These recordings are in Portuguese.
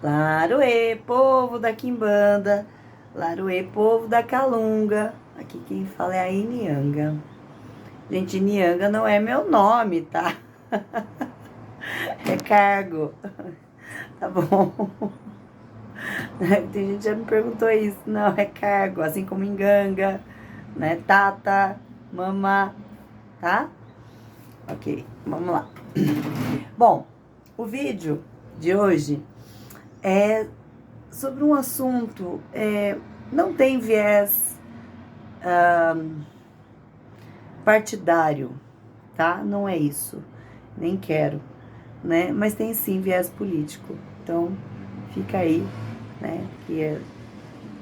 Laroê, povo da Quimbanda, Laroê, povo da Calunga. Aqui quem fala é a Inianga. Gente, Inianga não é meu nome, tá? É cargo. Tá bom? Tem gente que já me perguntou isso. Não, é cargo, assim como Inganga, né? Tata, mamá, tá? Ok, vamos lá. Bom, o vídeo de hoje é sobre um assunto, não tem viés partidário, tá? Não é isso, nem quero, né? Mas tem sim viés político, então fica aí, né?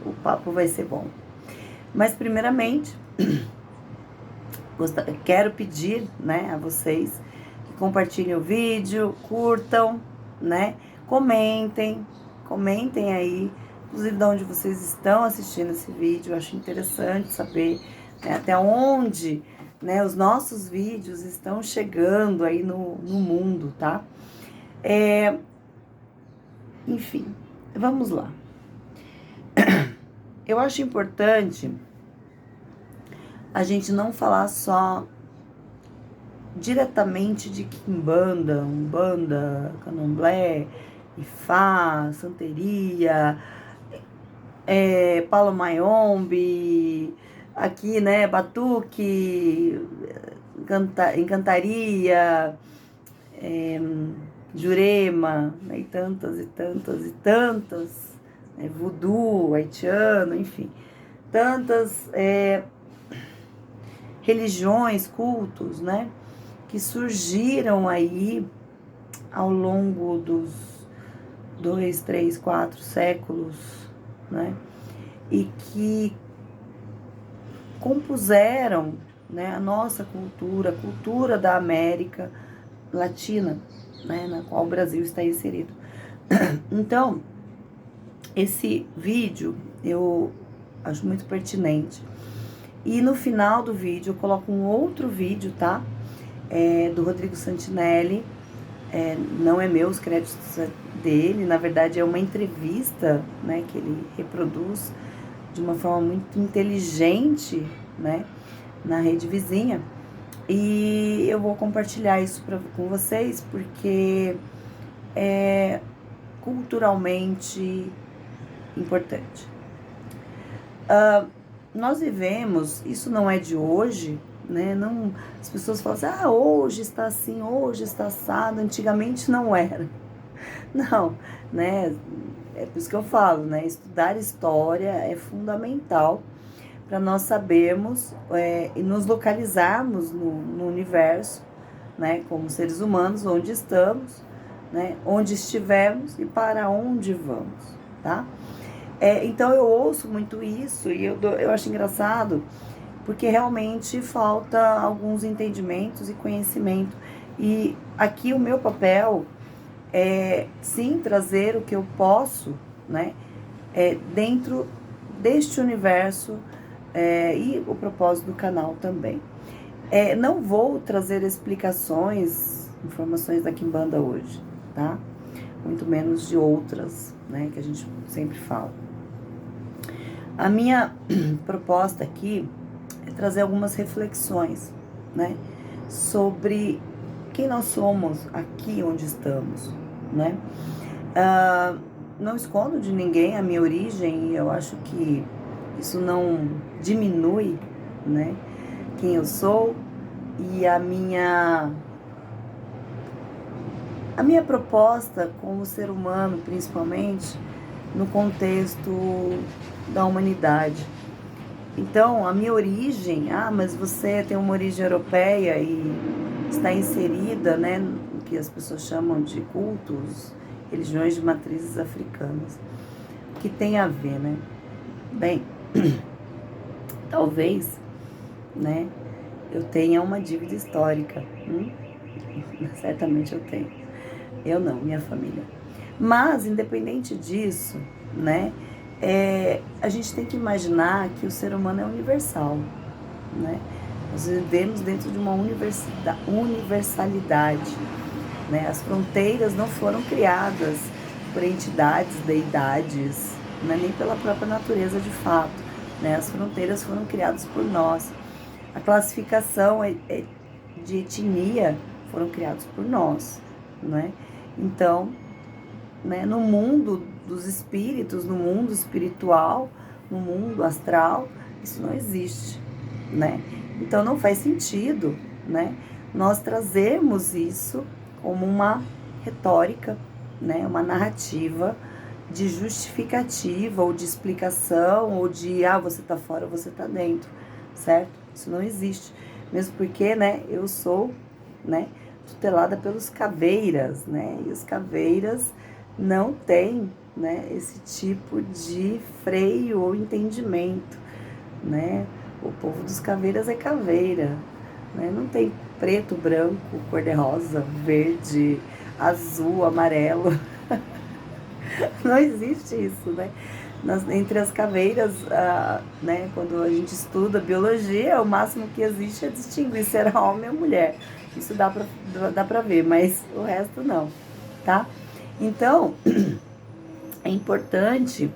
O papo vai ser bom. Mas primeiramente, quero pedir, né, a vocês que compartilhem o vídeo, curtam, né? Comentem aí, inclusive de onde vocês estão assistindo esse vídeo. Eu acho interessante saber, né, até onde, né, os nossos vídeos estão chegando aí no mundo, tá? Enfim, vamos lá. Eu acho importante a gente não falar só diretamente de Quimbanda, Umbanda, Candomblé, Ifá, Santeria, Paulo Mayombe, aqui, né, Batuque, Encantaria, Jurema, né, e tantas e tantas e tantas, né, Voodoo, haitiano, enfim, tantas religiões, cultos, né, que surgiram aí ao longo dos 2, 3, 4 séculos, né, e que compuseram, né, a nossa cultura, a cultura da América Latina, né, na qual o Brasil está inserido. Então, esse vídeo eu acho muito pertinente. E no final do vídeo eu coloco um outro vídeo, tá? Do Rodrigo Santinelli. Não é meu, os créditos dele. Na verdade, é uma entrevista, né, que ele reproduz de uma forma muito inteligente, né, na rede vizinha. E eu vou compartilhar isso com vocês porque é culturalmente importante. Nós vivemos, isso não é de hoje, né? Não, as pessoas falam assim, hoje está assim, hoje está assado, antigamente não era. Não, né? É por isso que eu falo, né? Estudar história é fundamental para nós sabermos e nos localizarmos no universo, né? Como seres humanos, onde estamos, né? Onde estivemos e para onde vamos, tá? Então eu ouço muito isso e eu acho engraçado porque realmente falta alguns entendimentos e conhecimento. E aqui o meu papel é sim trazer o que eu posso, né, dentro deste universo e o propósito do canal também. Não vou trazer explicações, informações da Quimbanda hoje, tá? Muito menos de outras, né, que a gente sempre fala. A minha proposta aqui é trazer algumas reflexões, né, sobre quem nós somos aqui onde estamos, né? Não escondo de ninguém a minha origem e eu acho que isso não diminui, né, quem eu sou e a minha proposta como ser humano, principalmente no contexto da humanidade. Então, a minha origem, mas você tem uma origem europeia e está inserida, né, no que as pessoas chamam de cultos, religiões de matrizes africanas. O que tem a ver, né? Bem, talvez, né, eu tenha uma dívida histórica. Certamente eu tenho. Eu não, minha família. Mas, independente disso, né, a gente tem que imaginar que o ser humano é universal, né? Nós vivemos dentro de uma universalidade, né? As fronteiras não foram criadas por entidades, deidades, não é nem pela própria natureza de fato, né? As fronteiras foram criadas por nós. A classificação de etnia foram criados por nós, né? Então, né, no mundo dos espíritos, no mundo espiritual, no mundo astral, isso não existe, né? Então não faz sentido, né, nós trazermos isso como uma retórica, né, uma narrativa de justificativa ou de explicação ou de você tá fora, você tá dentro, certo? Isso não existe, mesmo porque, né, eu sou, né, tutelada pelos caveiras, né, e os caveiras não têm, né, esse tipo de freio ou entendimento, né? O povo dos caveiras é caveira, né? Não tem preto, branco, cor-de-rosa, verde, azul, amarelo. Não existe isso, né? Entre as caveiras, né, quando a gente estuda biologia, o máximo que existe é distinguir se era homem ou mulher. Isso dá pra ver, mas o resto não, tá? Então, é importante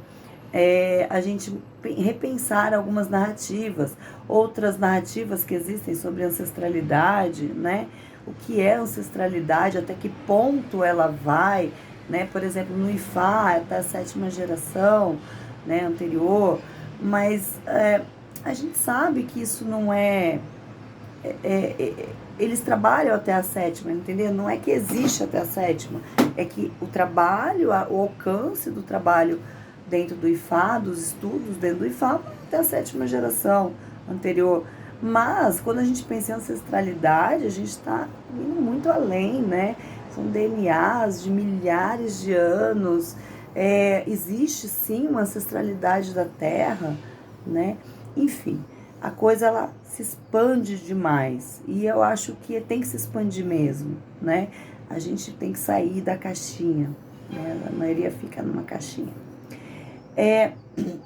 a gente repensar algumas narrativas, outras narrativas que existem sobre ancestralidade, né? O que é ancestralidade, até que ponto ela vai, né? Por exemplo, no Ifá, até a 7ª geração, né, anterior, mas a gente sabe que isso não eles trabalham até a 7ª, entendeu? Não é que existe até a 7ª, é que o trabalho, o alcance do trabalho dentro do Ifá, dos estudos dentro do Ifá, até a 7ª geração anterior. Mas, quando a gente pensa em ancestralidade, a gente está indo muito além, né? São DNAs de milhares de anos. Existe, sim, uma ancestralidade da Terra, né? Enfim, a coisa, ela se expande demais. E eu acho que tem que se expandir mesmo, né? A gente tem que sair da caixinha, né? A maioria fica numa caixinha.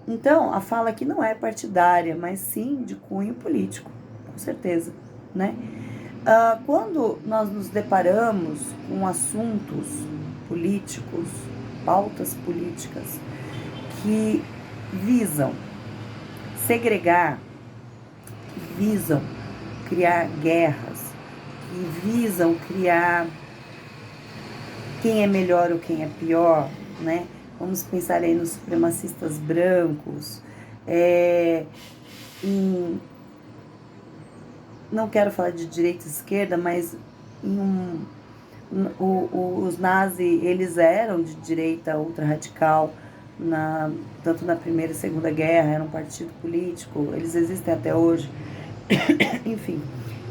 Então, a fala aqui não é partidária, mas sim de cunho político, com certeza, né? Quando nós nos deparamos com assuntos políticos, pautas políticas, que visam segregar, que visam criar guerras, que visam criar quem é melhor ou quem é pior, né? Vamos pensar aí nos supremacistas brancos, não quero falar de direita e esquerda, mas os nazis, eles eram de direita ultra-radical, tanto na Primeira e Segunda Guerra, era um partido político, eles existem até hoje, enfim,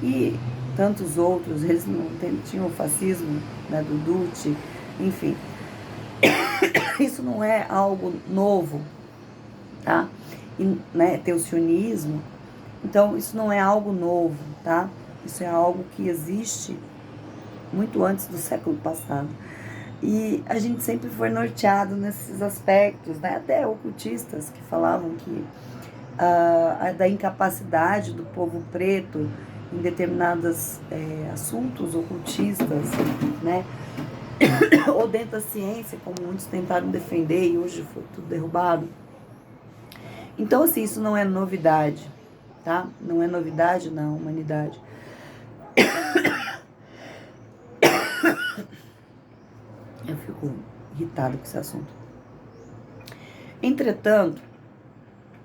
e tantos outros, eles não tinham o fascismo, né, do Duce, enfim. Isso não é algo novo, tá? E, né, ter o sionismo, então isso não é algo novo, tá? Isso é algo que existe muito antes do século passado. E a gente sempre foi norteado nesses aspectos, né? Até ocultistas que falavam que da incapacidade do povo preto em determinados assuntos ocultistas, né? Ou dentro da ciência, como muitos tentaram defender e hoje foi tudo derrubado. Então, assim, isso não é novidade, tá? Não é novidade na humanidade. Eu fico irritada com esse assunto. Entretanto,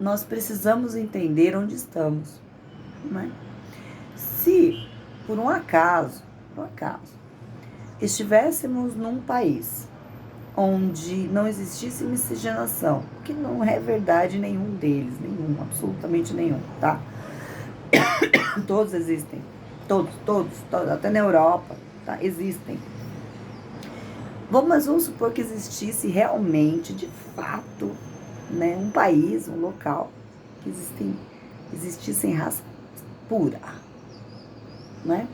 nós precisamos entender onde estamos, né? Se, por um acaso, estivéssemos num país onde não existisse miscigenação, que não é verdade nenhum deles, absolutamente nenhum, tá? Todos existem, todos, até na Europa, tá? Existem. Mas vamos supor que existisse realmente, de fato, né, um país, um local, que existissem raça pura, né?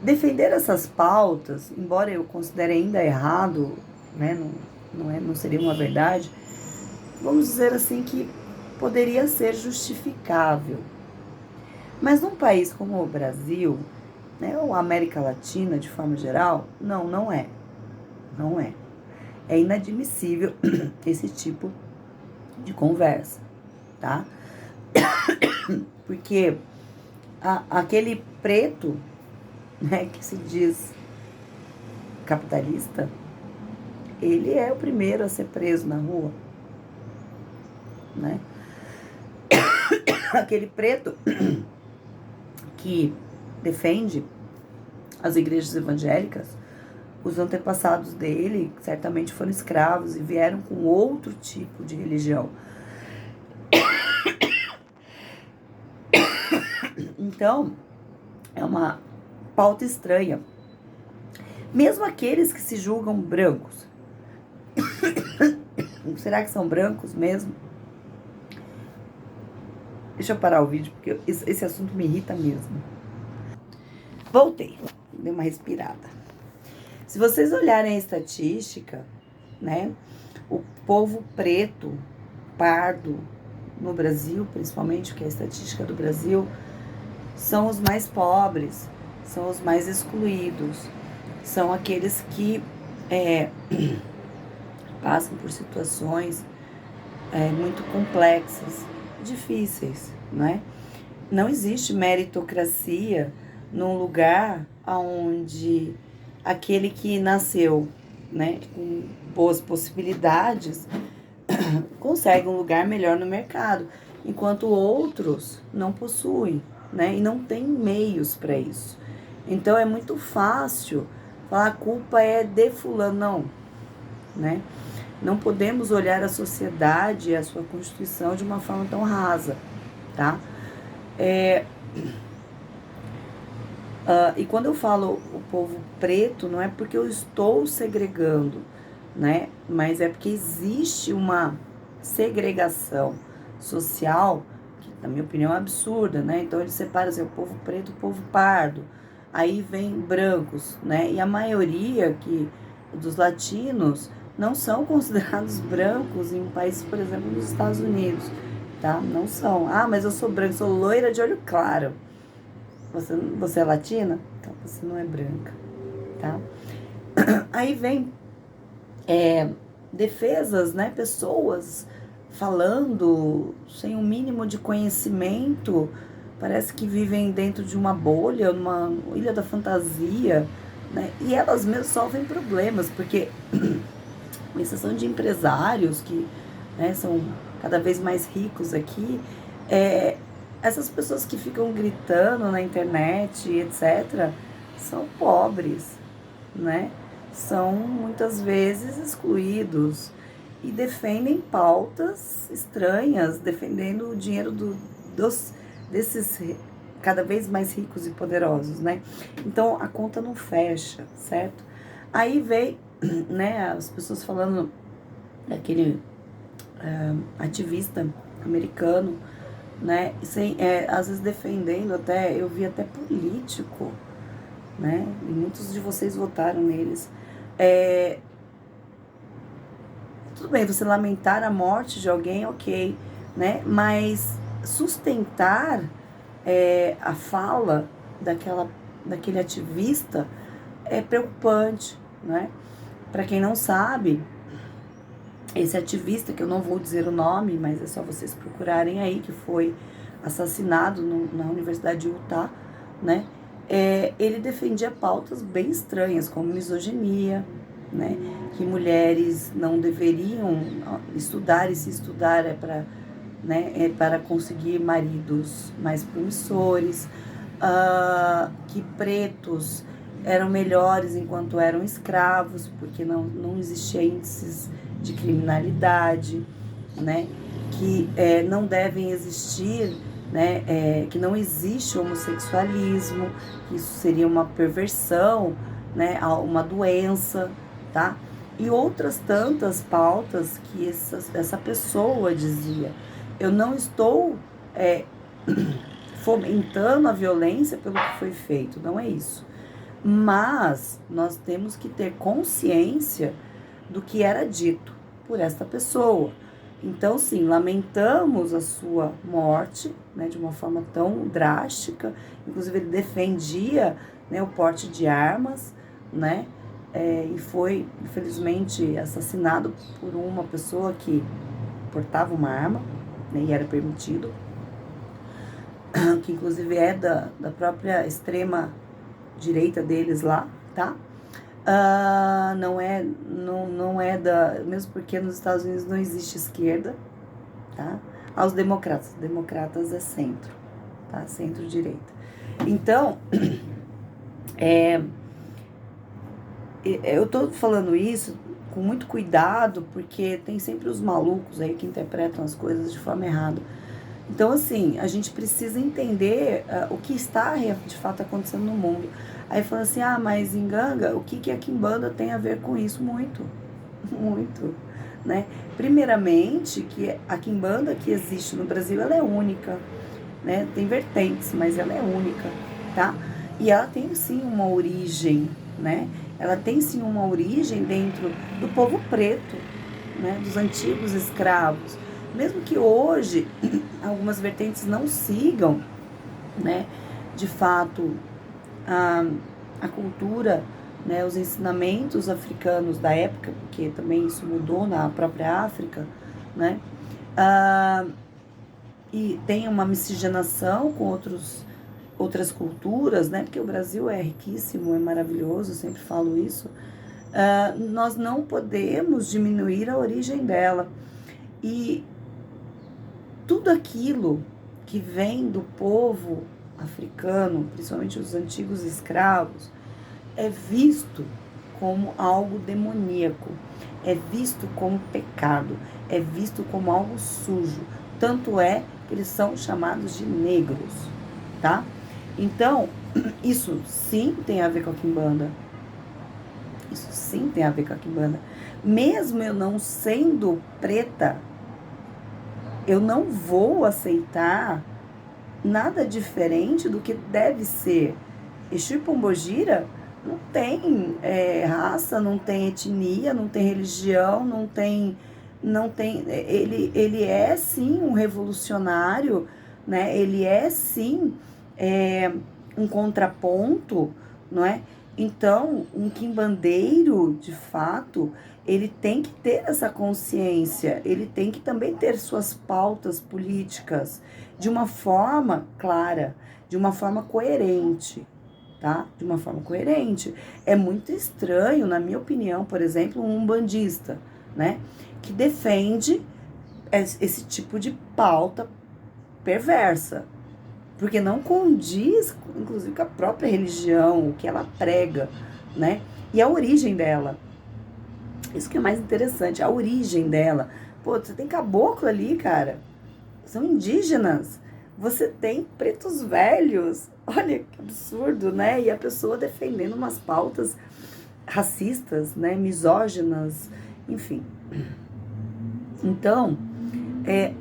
Defender essas pautas, embora eu considere ainda errado, né, não seria uma verdade, vamos dizer assim que poderia ser justificável. Mas num país como o Brasil, né, ou a América Latina de forma geral, não é. Não é. É inadmissível esse tipo de conversa, tá? Porque aquele preto, né, que se diz capitalista, ele é o primeiro a ser preso na rua, né? Aquele preto que defende as igrejas evangélicas, os antepassados dele certamente foram escravos e vieram com outro tipo de religião. Então, é uma pauta estranha. Mesmo aqueles que se julgam brancos, será que são brancos mesmo? Deixa eu parar o vídeo, porque esse assunto me irrita mesmo. Voltei, dei uma respirada. Se vocês olharem a estatística, né, o povo preto, pardo, no Brasil, principalmente, que é a estatística do Brasil, são os mais pobres, são os mais excluídos, são aqueles que passam por situações muito complexas, difíceis, né? Não existe meritocracia num lugar onde aquele que nasceu, né, com boas possibilidades consegue um lugar melhor no mercado, enquanto outros não possuem, né, e não têm meios para isso. Então é muito fácil falar a culpa é de fulano, não, né? Não podemos olhar a sociedade e a sua constituição de uma forma tão rasa, tá? E quando eu falo o povo preto, não é porque eu estou segregando, né? Mas é porque existe uma segregação social, que na minha opinião é absurda, né? Então eles separam assim, o povo preto e o povo pardo. Aí vem brancos, né? E a maioria dos latinos não são considerados brancos em países, por exemplo, nos Estados Unidos, tá? Não são. Ah, mas eu sou branca, sou loira de olho claro. Você é latina? Então você não é branca, tá? Aí vem defesas, né? Pessoas falando sem um mínimo de conhecimento, parece que vivem dentro de uma bolha, numa ilha da fantasia, né? E elas mesmas sofrem problemas, porque, com exceção de empresários que, né, são cada vez mais ricos aqui, essas pessoas que ficam gritando na internet, etc., são pobres, né? São muitas vezes excluídos e defendem pautas estranhas, defendendo o dinheiro desses cada vez mais ricos e poderosos, né? Então a conta não fecha, certo? Aí vem, né, as pessoas falando daquele ativista americano, né, às vezes defendendo até, eu vi até político, né, e muitos de vocês votaram neles. Tudo bem, você lamentar a morte de alguém, ok, né, mas sustentar a fala daquele ativista é preocupante, né? Para quem não sabe, esse ativista, que eu não vou dizer o nome, mas é só vocês procurarem aí, que foi assassinado na Universidade de Utah, né? Ele defendia pautas bem estranhas, como misoginia, né? Que mulheres não deveriam estudar, e se estudar é para conseguir maridos mais promissores, que pretos eram melhores enquanto eram escravos, porque não existia índices de criminalidade, né? Que não devem existir, né? Que não existe homossexualismo, que isso seria uma perversão, né? Uma doença, tá? E outras tantas pautas que essa pessoa dizia. Eu não estou fomentando a violência pelo que foi feito, não é isso. Mas nós temos que ter consciência do que era dito por esta pessoa. Então, sim, lamentamos a sua morte, né, de uma forma tão drástica. Inclusive, ele defendia, né, o porte de armas, né, e foi, infelizmente, assassinado por uma pessoa que portava uma arma, né, e era permitido, que inclusive é da própria extrema direita deles lá, tá? Não é mesmo porque nos Estados Unidos não existe esquerda, tá? Aos democratas é centro, tá? Centro-direita. Então, eu tô falando isso com muito cuidado, porque tem sempre os malucos aí que interpretam as coisas de forma errada. Então, assim, a gente precisa entender o que está de fato acontecendo no mundo. Aí fala assim, mas em Ganga, o que a Quimbanda tem a ver com isso? Muito, muito, né? Primeiramente, que a Quimbanda que existe no Brasil, ela é única, né? Tem vertentes, mas ela é única, tá? E ela tem, sim, uma origem, né? Ela tem, sim, uma origem dentro do povo preto, né? Dos antigos escravos. Mesmo que hoje algumas vertentes não sigam, né, de fato, a cultura, né, os ensinamentos africanos da época, porque também isso mudou na própria África, né, e tem uma miscigenação com outras culturas, né, porque o Brasil é riquíssimo, é maravilhoso, eu sempre falo isso, nós não podemos diminuir a origem dela. E tudo aquilo que vem do povo africano, principalmente os antigos escravos, é visto como algo demoníaco, é visto como pecado, é visto como algo sujo. Tanto é que eles são chamados de negros, tá? Então, isso sim tem a ver com a Quimbanda. Isso sim tem a ver com a Quimbanda. Mesmo eu não sendo preta, eu não vou aceitar nada diferente do que deve ser. Exu e Pombogira não tem raça, não tem etnia, não tem religião, não tem ele é sim um revolucionário, né? Ele é sim um contraponto, não é? Então, um quimbandeiro, de fato, ele tem que ter essa consciência, ele tem que também ter suas pautas políticas de uma forma clara, de uma forma coerente, tá? De uma forma coerente. É muito estranho, na minha opinião, por exemplo, um umbandista, né, que defende esse tipo de pauta perversa, porque não condiz, inclusive, com a própria religião, o que ela prega, né? E a origem dela. Isso que é mais interessante, a origem dela. Pô, você tem caboclo ali, cara. São indígenas. Você tem pretos velhos. Olha que absurdo, né? E a pessoa defendendo umas pautas racistas, né? Misóginas, enfim. Então,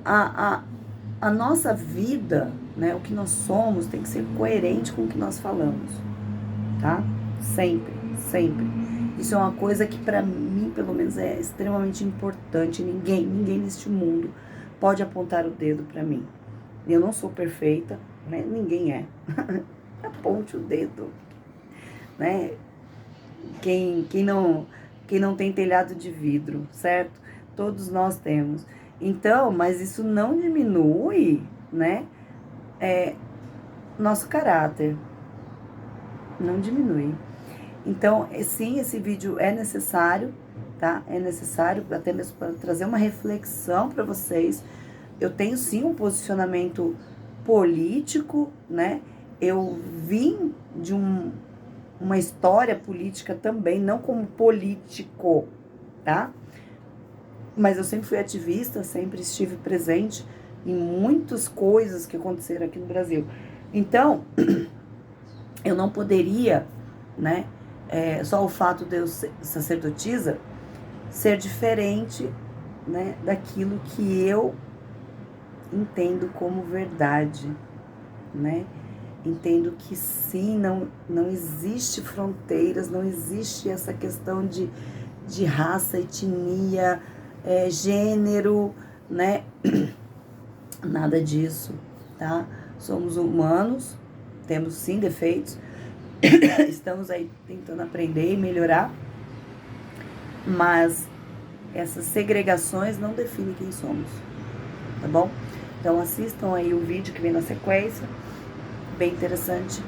a nossa vida, né? O que nós somos tem que ser coerente com o que nós falamos, tá? Sempre, sempre. Isso é uma coisa que pra mim, pelo menos, é extremamente importante. Ninguém neste mundo pode apontar o dedo pra mim. Eu não sou perfeita, né? Ninguém é. Aponte o dedo, né? Quem não tem telhado de vidro, certo? Todos nós temos. Então, mas isso não diminui, né? Nosso caráter. Não diminui. Então, sim, esse vídeo é necessário, tá? É necessário até mesmo para trazer uma reflexão para vocês. Eu tenho sim um posicionamento político, né? Eu vim de uma história política também, não como político, tá? Mas eu sempre fui ativista, sempre estive presente em muitas coisas que aconteceram aqui no Brasil. Então, eu não poderia, né? Só o fato de eu ser sacerdotisa ser diferente, né, daquilo que eu entendo como verdade, né? Entendo que sim, não existe fronteiras, não existe essa questão de raça, etnia, gênero, né? Nada disso, tá? Somos humanos, temos sim defeitos, estamos aí tentando aprender e melhorar, mas essas segregações não definem quem somos, tá bom? Então assistam aí o vídeo que vem na sequência, bem interessante,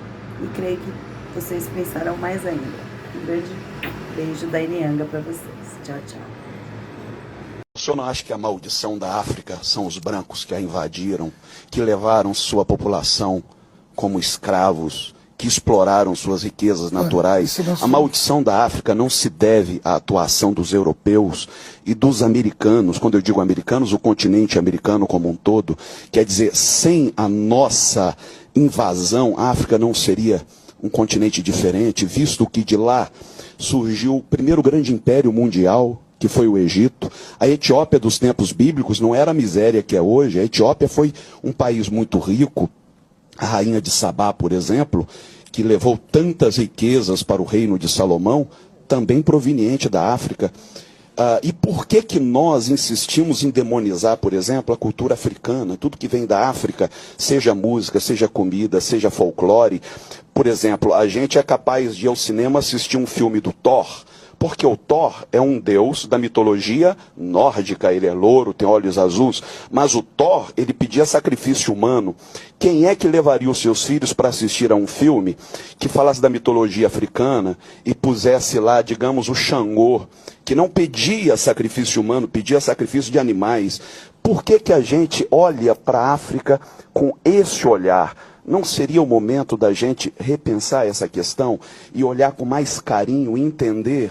e creio que vocês pensarão mais ainda. Um grande beijo da Inianga para vocês. Tchau, tchau. O senhor não acha que a maldição da África são os brancos que a invadiram, que levaram sua população como escravos, que exploraram suas riquezas naturais? A maldição da África não se deve à atuação dos europeus e dos americanos. Quando eu digo americanos, o continente americano como um todo. Quer dizer, sem a nossa invasão, a África não seria um continente diferente, visto que de lá surgiu o primeiro grande império mundial, que foi o Egito. A Etiópia dos tempos bíblicos não era a miséria que é hoje. A Etiópia foi um país muito rico. A rainha de Sabá, por exemplo, que levou tantas riquezas para o reino de Salomão, também proveniente da África. E por que nós insistimos em demonizar, por exemplo, a cultura africana? Tudo que vem da África, seja música, seja comida, seja folclore. Por exemplo, a gente é capaz de ir ao cinema assistir um filme do Thor, porque o Thor é um deus da mitologia nórdica, ele é louro, tem olhos azuis, mas o Thor, ele pedia sacrifício humano. Quem é que levaria os seus filhos para assistir a um filme que falasse da mitologia africana e pusesse lá, digamos, o Xangô, que não pedia sacrifício humano, pedia sacrifício de animais? Por que a gente olha para a África com esse olhar? Não seria o momento da gente repensar essa questão e olhar com mais carinho, entender,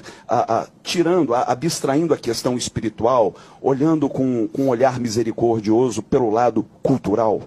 abstraindo a questão espiritual, olhando com um olhar misericordioso pelo lado cultural?